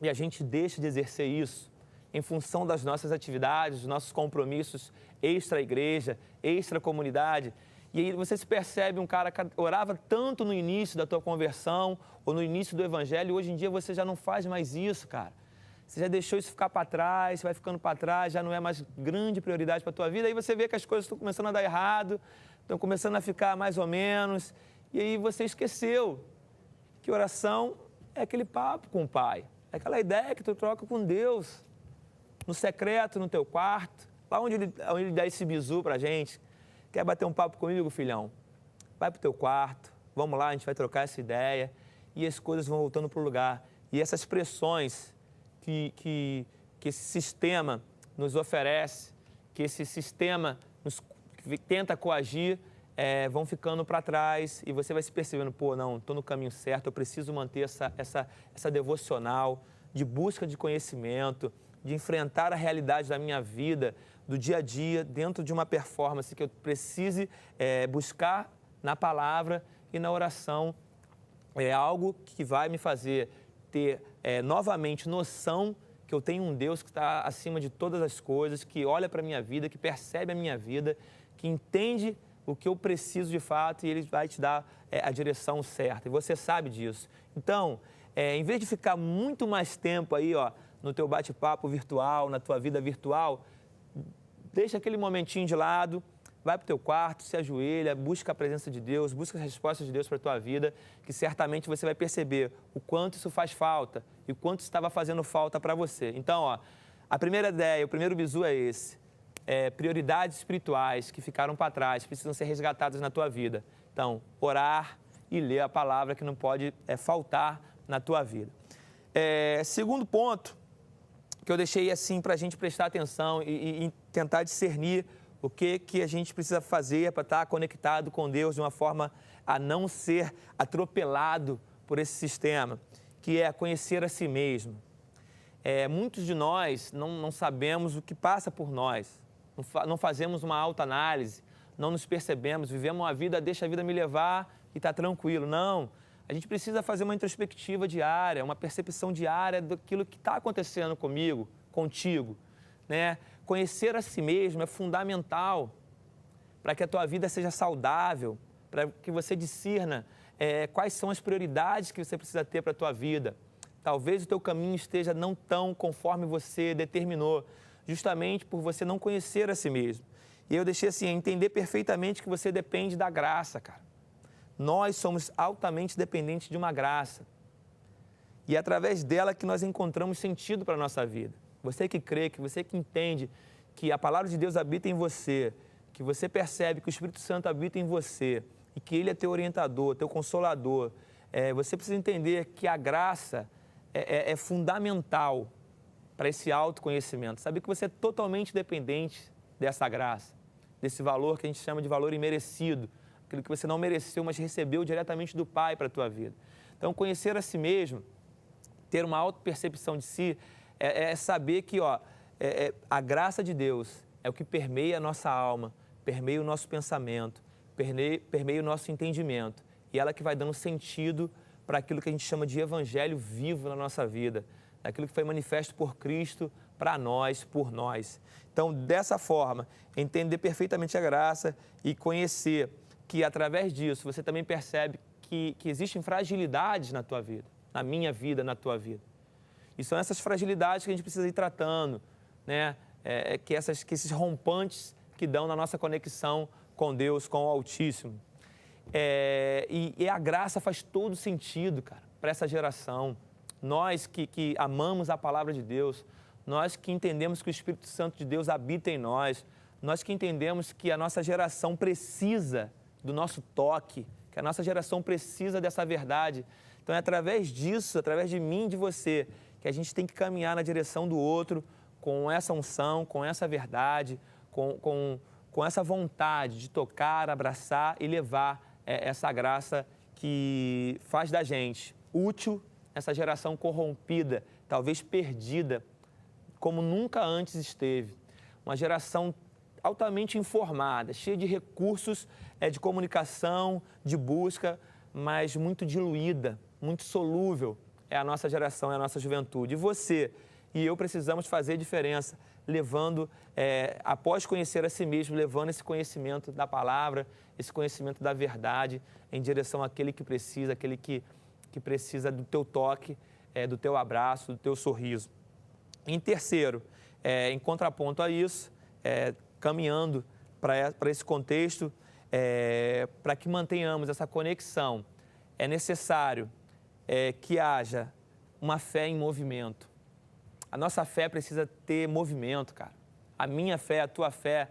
e a gente deixa de exercer isso em função das nossas atividades, dos nossos compromissos extra-igreja, extra-comunidade. E aí você se percebe um cara que orava tanto no início da tua conversão ou no início do evangelho, e hoje em dia você já não faz mais isso, cara. Você já deixou isso ficar para trás, vai ficando para trás, já não é mais grande prioridade para a tua vida. Aí você vê que as coisas estão começando a dar errado, estão começando a ficar mais ou menos. E aí você esqueceu que oração é aquele papo com o Pai. É aquela ideia que tu troca com Deus, no secreto, no teu quarto, lá onde ele dá esse bizu para a gente. Quer bater um papo comigo, filhão? Vai para o teu quarto, vamos lá, a gente vai trocar essa ideia. E as coisas vão voltando para o lugar. E essas pressões que esse sistema nos oferece, que esse sistema que tenta coagir, vão ficando para trás e você vai se percebendo, pô, não, estou no caminho certo, eu preciso manter essa devocional de busca de conhecimento, de enfrentar a realidade da minha vida, do dia a dia, dentro de uma performance que eu precise buscar na palavra e na oração. É algo que vai me fazer ter novamente noção que eu tenho um Deus que está acima de todas as coisas, que olha para a minha vida, que percebe a minha vida, que entende o que eu preciso de fato e Ele vai te dar a direção certa. E você sabe disso. Então, em vez de ficar muito mais tempo aí, no teu bate-papo virtual, na tua vida virtual, deixa aquele momentinho de lado, vai para o teu quarto, se ajoelha, busca a presença de Deus, busca as respostas de Deus para a tua vida, que certamente você vai perceber o quanto isso faz falta e o quanto estava fazendo falta para você. Então, a primeira ideia, o primeiro bizu é esse. Prioridades espirituais que ficaram para trás, precisam ser resgatadas na tua vida. Então, orar e ler a palavra que não pode faltar na tua vida. Segundo ponto, que eu deixei assim para a gente prestar atenção e tentar discernir O que a gente precisa fazer para estar conectado com Deus de uma forma a não ser atropelado por esse sistema, que é conhecer a si mesmo. Muitos de nós não sabemos o que passa por nós, não fazemos uma autoanálise, não nos percebemos, vivemos uma vida, deixa a vida me levar e está tranquilo. Não, a gente precisa fazer uma introspectiva diária, uma percepção diária daquilo que está acontecendo comigo, contigo, né? Conhecer a si mesmo é fundamental para que a tua vida seja saudável, para que você discirna quais são as prioridades que você precisa ter para a tua vida. Talvez o teu caminho esteja não tão conforme você determinou, justamente por você não conhecer a si mesmo. E eu deixei assim, entender perfeitamente que você depende da graça, cara. Nós somos altamente dependentes de uma graça. E é através dela que nós encontramos sentido para a nossa vida. Você que crê, que você que entende que a palavra de Deus habita em você, que você percebe que o Espírito Santo habita em você e que Ele é teu orientador, teu consolador, você precisa entender que a graça é fundamental para esse autoconhecimento. Saber que você é totalmente dependente dessa graça, desse valor que a gente chama de valor imerecido, aquilo que você não mereceu, mas recebeu diretamente do Pai para a tua vida. Então, conhecer a si mesmo, ter uma autopercepção de si, é saber que a graça de Deus é o que permeia a nossa alma, permeia o nosso pensamento, permeia o nosso entendimento. E ela que vai dando sentido para aquilo que a gente chama de evangelho vivo na nossa vida, aquilo que foi manifesto por Cristo para nós, por nós. Então, dessa forma, entender perfeitamente a graça e conhecer que, através disso, você também percebe que existem fragilidades na tua vida, na minha vida, na tua vida. E são essas fragilidades que a gente precisa ir tratando, né? Que esses rompantes que dão na nossa conexão com Deus, com o Altíssimo. E a graça faz todo sentido, cara, para essa geração. Nós que amamos a palavra de Deus, nós que entendemos que o Espírito Santo de Deus habita em nós, nós que entendemos que a nossa geração precisa do nosso toque, que a nossa geração precisa dessa verdade. Então, é através disso, através de mim e de você, que a gente tem que caminhar na direção do outro com essa unção, com essa verdade, com essa vontade de tocar, abraçar e levar essa graça que faz da gente útil, essa geração corrompida, talvez perdida, como nunca antes esteve. Uma geração altamente informada, cheia de recursos de comunicação, de busca, mas muito diluída, muito solúvel. É a nossa geração, é a nossa juventude. E você e eu precisamos fazer diferença, levando, após conhecer a si mesmo, levando esse conhecimento da palavra, esse conhecimento da verdade em direção àquele que precisa, aquele que precisa do teu toque, do teu abraço, do teu sorriso. Em terceiro, em contraponto a isso, caminhando para esse contexto, para que mantenhamos essa conexão, é necessário que haja uma fé em movimento. A nossa fé precisa ter movimento, cara. A minha fé, a tua fé,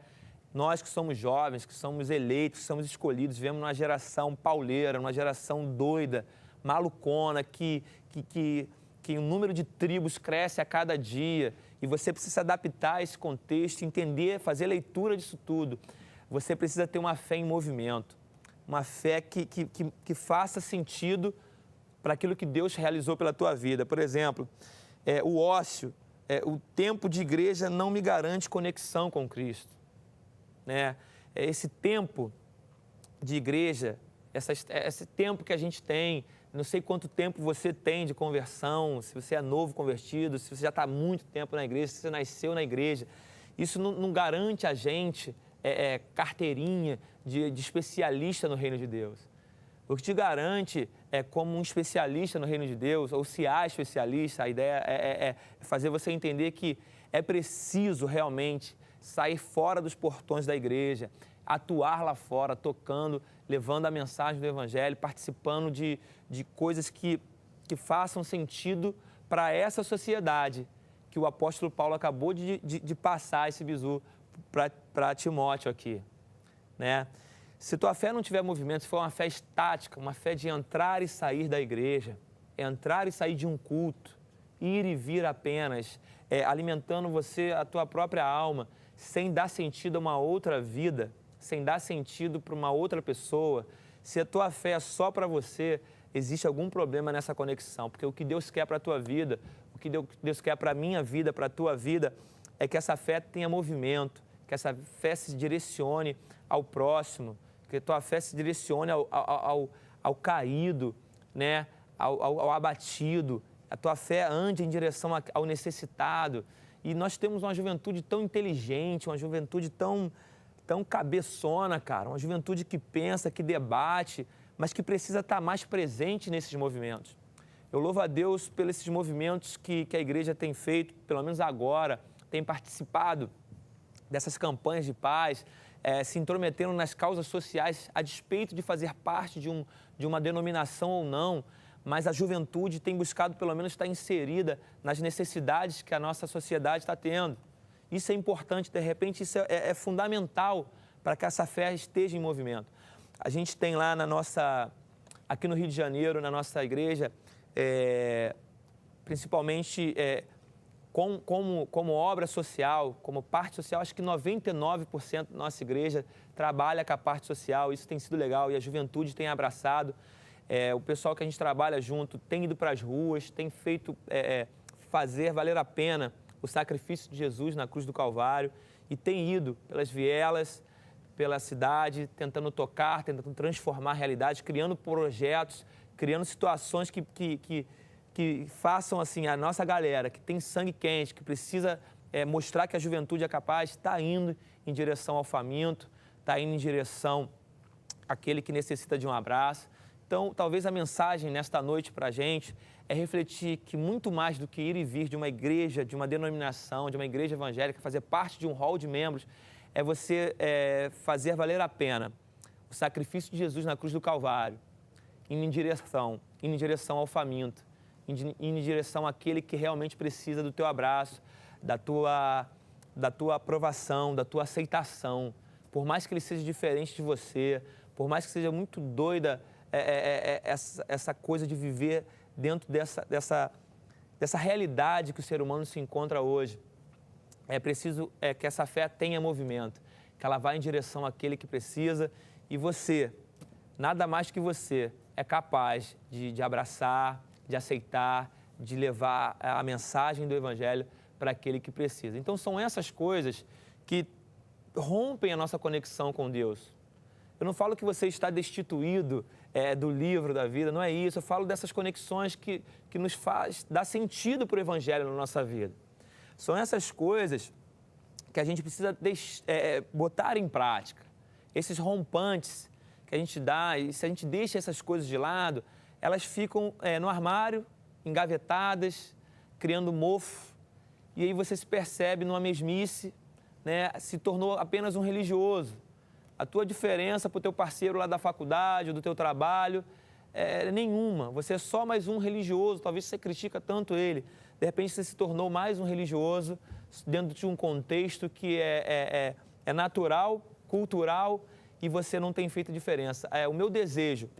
nós que somos jovens, que somos eleitos, que somos escolhidos, vivemos numa geração pauleira, numa geração doida, malucona, que o número de tribos cresce a cada dia e você precisa se adaptar a esse contexto, entender, fazer leitura disso tudo. Você precisa ter uma fé em movimento, uma fé que faça sentido para aquilo que Deus realizou pela tua vida. Por exemplo, o ócio, o tempo de igreja não me garante conexão com Cristo, né? Esse tempo de igreja, esse tempo que a gente tem, não sei quanto tempo você tem de conversão, se você é novo convertido, se você já está há muito tempo na igreja, se você nasceu na igreja, isso não garante a gente carteirinha de especialista no reino de Deus. O que te garante como um especialista no reino de Deus, ou se há especialista, a ideia é fazer você entender que é preciso realmente sair fora dos portões da igreja, atuar lá fora, tocando, levando a mensagem do Evangelho, participando de coisas que façam sentido para essa sociedade que o apóstolo Paulo acabou de passar esse bizu para Timóteo aqui, né? Se tua fé não tiver movimento, se for uma fé estática, uma fé de entrar e sair da igreja, entrar e sair de um culto, ir e vir apenas, alimentando você, a tua própria alma, sem dar sentido a uma outra vida, sem dar sentido para uma outra pessoa, se a tua fé é só para você, existe algum problema nessa conexão. Porque o que Deus quer para a tua vida, o que Deus quer para a minha vida, para a tua vida, é que essa fé tenha movimento, que essa fé se direcione ao próximo, que a tua fé se direcione ao caído, né? ao abatido. A tua fé ande em direção ao necessitado. E nós temos uma juventude tão inteligente, uma juventude tão cabeçona, cara. Uma juventude que pensa, que debate, mas que precisa estar mais presente nesses movimentos. Eu louvo a Deus pelos esses movimentos que a igreja tem feito, pelo menos agora, tem participado dessas campanhas de paz, se intrometendo nas causas sociais, a despeito de fazer parte de uma denominação ou não, mas a juventude tem buscado, pelo menos, estar inserida nas necessidades que a nossa sociedade está tendo. Isso é importante, de repente, isso é fundamental para que essa fé esteja em movimento. A gente tem lá aqui no Rio de Janeiro, na nossa igreja, principalmente como obra social, como parte social, acho que 99% da nossa igreja trabalha com a parte social, isso tem sido legal e a juventude tem abraçado. O pessoal que a gente trabalha junto tem ido para as ruas, tem feito fazer valer a pena o sacrifício de Jesus na cruz do Calvário e tem ido pelas vielas, pela cidade, tentando tocar, tentando transformar a realidade, criando projetos, criando situações que façam assim, a nossa galera que tem sangue quente, que precisa mostrar que a juventude é capaz, está indo em direção ao faminto, está indo em direção àquele que necessita de um abraço. Então, talvez a mensagem nesta noite para a gente é refletir que muito mais do que ir e vir de uma igreja, de uma denominação, de uma igreja evangélica, fazer parte de um hall de membros, é você fazer valer a pena o sacrifício de Jesus na cruz do Calvário, indo em direção ao faminto, indo em direção àquele que realmente precisa do teu abraço, da tua aprovação, da tua aceitação. Por mais que ele seja diferente de você, por mais que seja muito doida essa coisa de viver dentro dessa realidade que o ser humano se encontra hoje. É preciso que essa fé tenha movimento, que ela vá em direção àquele que precisa e você, nada mais que você, é capaz de abraçar, de aceitar, de levar a mensagem do Evangelho para aquele que precisa. Então, são essas coisas que rompem a nossa conexão com Deus. Eu não falo que você está destituído do livro da vida, não é isso. Eu falo dessas conexões que nos faz dar sentido para o Evangelho na nossa vida. São essas coisas que a gente precisa botar em prática. Esses rompantes que a gente dá, e se a gente deixa essas coisas de lado, elas ficam no armário, engavetadas, criando mofo. E aí você se percebe numa mesmice, né? Se tornou apenas um religioso. A tua diferença para o teu parceiro lá da faculdade ou do teu trabalho é nenhuma. Você é só mais um religioso, talvez você critica tanto ele. De repente você se tornou mais um religioso dentro de um contexto que é natural, cultural e você não tem feito diferença. O meu desejo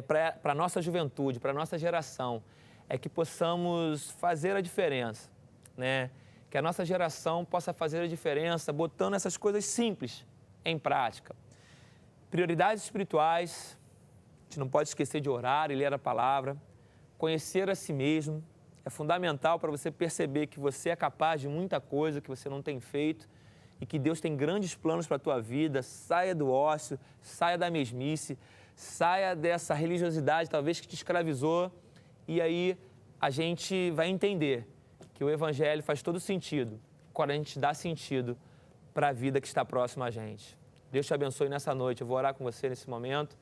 para a nossa juventude, para a nossa geração, é que possamos fazer a diferença, né? Que a nossa geração possa fazer a diferença botando essas coisas simples em prática. Prioridades espirituais, a gente não pode esquecer de orar e ler a palavra, conhecer a si mesmo, é fundamental para você perceber que você é capaz de muita coisa que você não tem feito e que Deus tem grandes planos para a tua vida. Saia do ócio, saia da mesmice, saia dessa religiosidade talvez que te escravizou e aí a gente vai entender que o Evangelho faz todo sentido quando a gente dá sentido para a vida que está próxima a gente. Deus te abençoe nessa noite. Eu vou orar com você nesse momento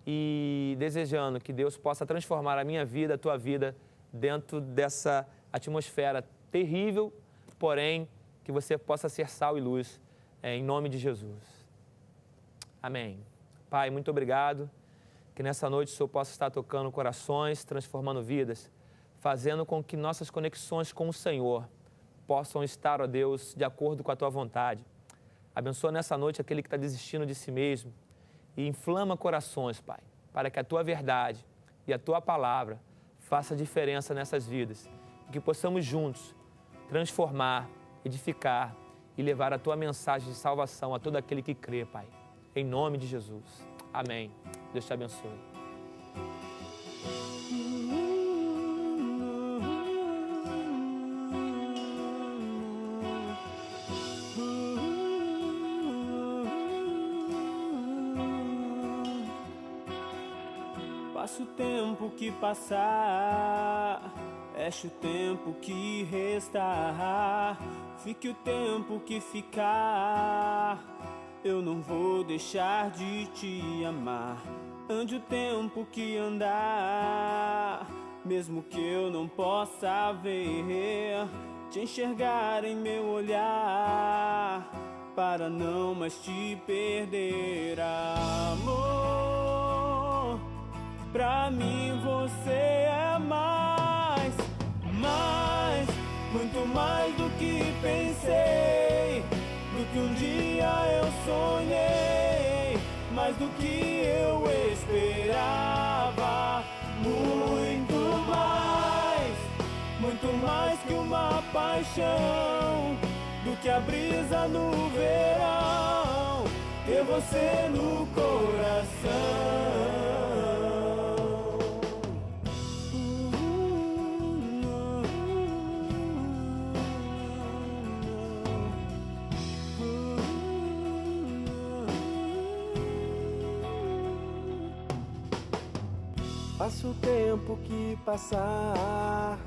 e desejando que Deus possa transformar a minha vida, a tua vida, dentro dessa atmosfera terrível, porém, que você possa ser sal e luz, em nome de Jesus. Amém. Pai, muito obrigado, que nessa noite o Senhor possa estar tocando corações, transformando vidas, fazendo com que nossas conexões com o Senhor possam estar, ó Deus, de acordo com a tua vontade. Abençoa nessa noite aquele que está desistindo de si mesmo e inflama corações, Pai, para que a tua verdade e a tua palavra faça diferença nessas vidas e que possamos juntos transformar, edificar e levar a tua mensagem de salvação a todo aquele que crê, Pai. Em nome de Jesus. Amém. Deus te abençoe. Passa o tempo que passar, feche o tempo que restar, fique o tempo que ficar, eu não vou deixar de te amar. Ande o tempo que andar, mesmo que eu não possa ver, te enxergar em meu olhar, para não mais te perder, amor. Pra mim você é mais, muito mais do que pensei, do que um dia eu sonhei, mais do que eu esperava, muito mais que uma paixão, do que a brisa no verão, ter você no coração. Passa o tempo que passar,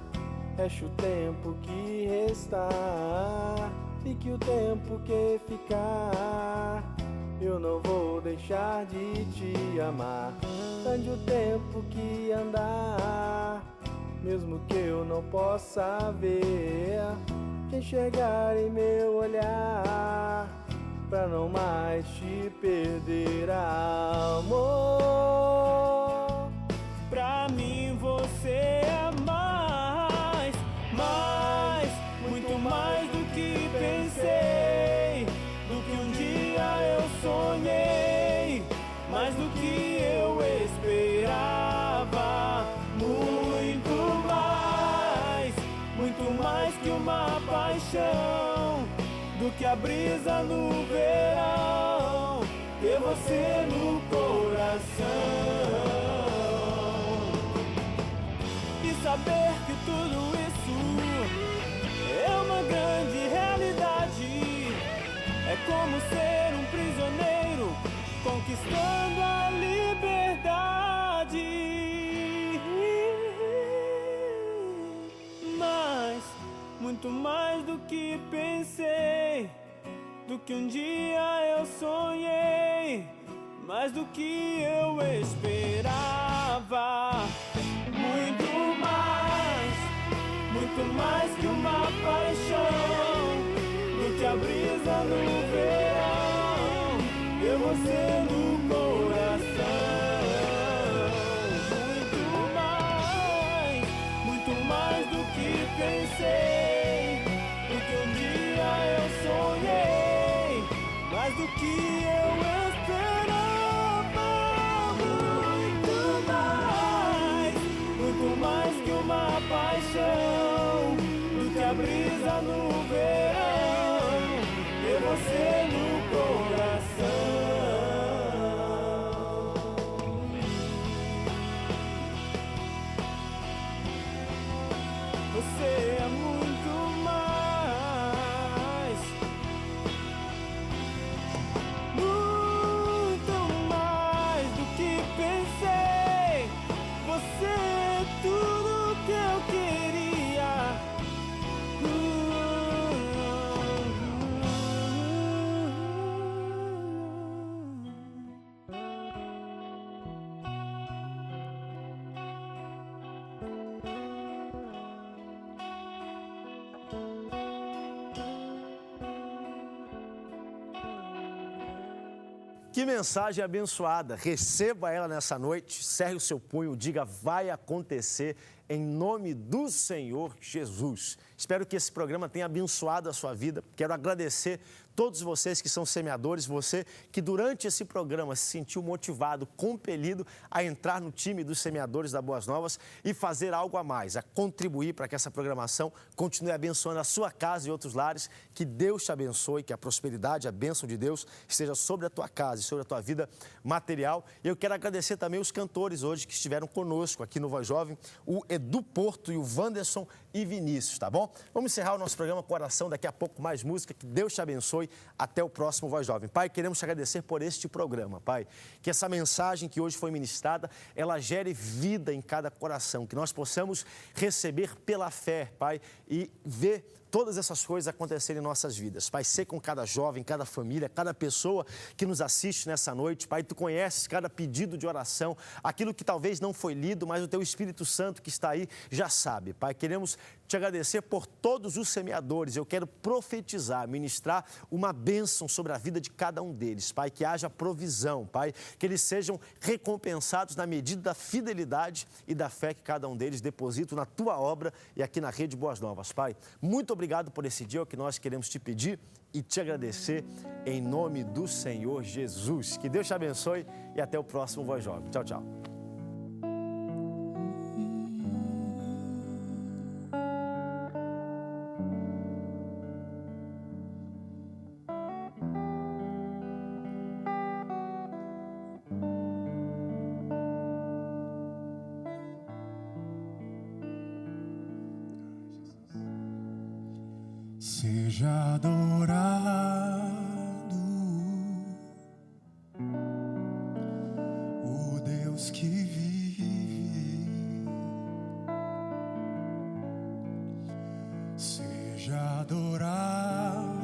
feche o tempo que restar, fique o tempo que ficar, eu não vou deixar de te amar. Ande o tempo que andar, mesmo que eu não possa ver, te enxergar em meu olhar, pra não mais te perder, amor. Pra mim você é mais, muito mais do que pensei, do que um dia eu sonhei, mais do que eu esperava, muito mais que uma paixão, do que a brisa no verão, ter você no coração. Saber que tudo isso é uma grande realidade, é como ser um prisioneiro conquistando a liberdade. Mas, muito mais do que pensei, do que um dia eu sonhei, mais do que eu esperava. Muito mais que uma paixão, do que a brisa no verão, ter você no coração. Muito mais do que pensei, do que um dia eu sonhei, mais do que eu esperava. Muito mais que uma paixão, do que a brisa no verão, ter você no coração. Você é muito mais do que pensei. Você é tudo que eu queria. Que mensagem abençoada. Receba ela nessa noite, cerre o seu punho, diga: vai acontecer em nome do Senhor Jesus. Espero que esse programa tenha abençoado a sua vida. Quero agradecer todos vocês que são semeadores, você que durante esse programa se sentiu motivado, compelido a entrar no time dos semeadores da Boas Novas e fazer algo a mais, a contribuir para que essa programação continue abençoando a sua casa e outros lares. Que Deus te abençoe, que a prosperidade, a bênção de Deus esteja sobre a tua casa e sobre a tua vida material. E eu quero agradecer também os cantores hoje que estiveram conosco aqui no Voz Jovem, o Edu Porto e o Wanderson e Vinícius, tá bom? Vamos encerrar o nosso programa com oração, daqui a pouco mais música. Que Deus te abençoe. Até o próximo Voz Jovem. Pai, queremos te agradecer por este programa, Pai. Que essa mensagem que hoje foi ministrada, ela gere vida em cada coração. Que nós possamos receber pela fé, Pai, e ver todas essas coisas acontecerem em nossas vidas. Pai, ser com cada jovem, cada família, cada pessoa que nos assiste nessa noite. Pai, Tu conheces cada pedido de oração, aquilo que talvez não foi lido, mas o Teu Espírito Santo que está aí já sabe. Pai, queremos te agradecer por todos os semeadores. Eu quero profetizar, ministrar uma bênção sobre a vida de cada um deles. Pai, que haja provisão, Pai, que eles sejam recompensados na medida da fidelidade e da fé que cada um deles deposita na Tua obra e aqui na Rede Boas Novas. Pai, muito obrigado por esse dia, é o que nós queremos te pedir e te agradecer em nome do Senhor Jesus. Que Deus te abençoe e até o próximo Voz Jovem. Tchau, tchau. Seja adorado o Deus que vive, seja adorado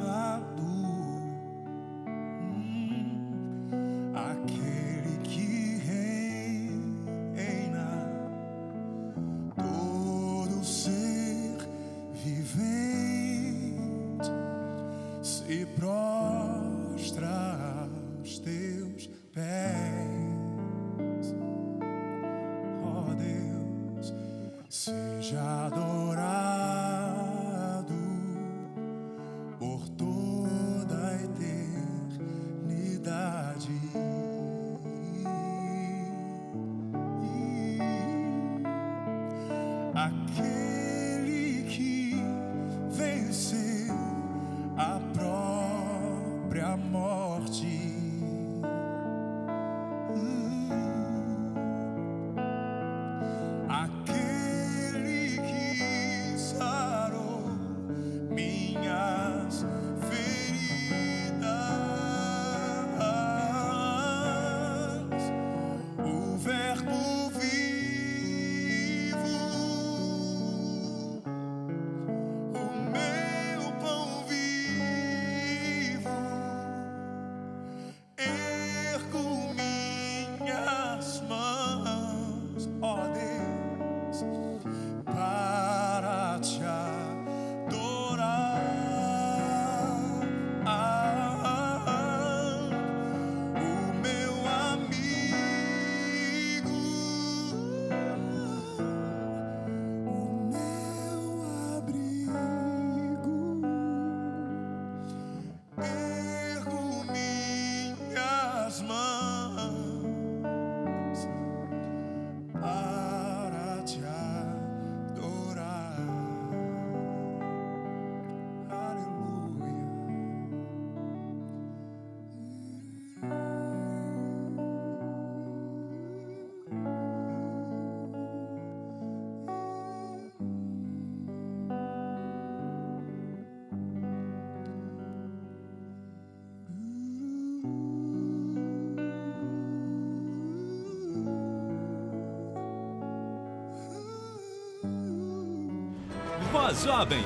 aquele que reina, todo ser vivente se prostra aos Teus pés, ó Deus, seja adorado por toda a eternidade. Aquele que venceu a própria morte, aquele que sarou minhas feridas, o Verbo vivo, o meu pão vivo, ergo minhas mãos, ó Deus, para te adorar. O meu amigo, o meu abrigo, ergo minhas mãos para te adorar. Aleluia. Voz Jovem,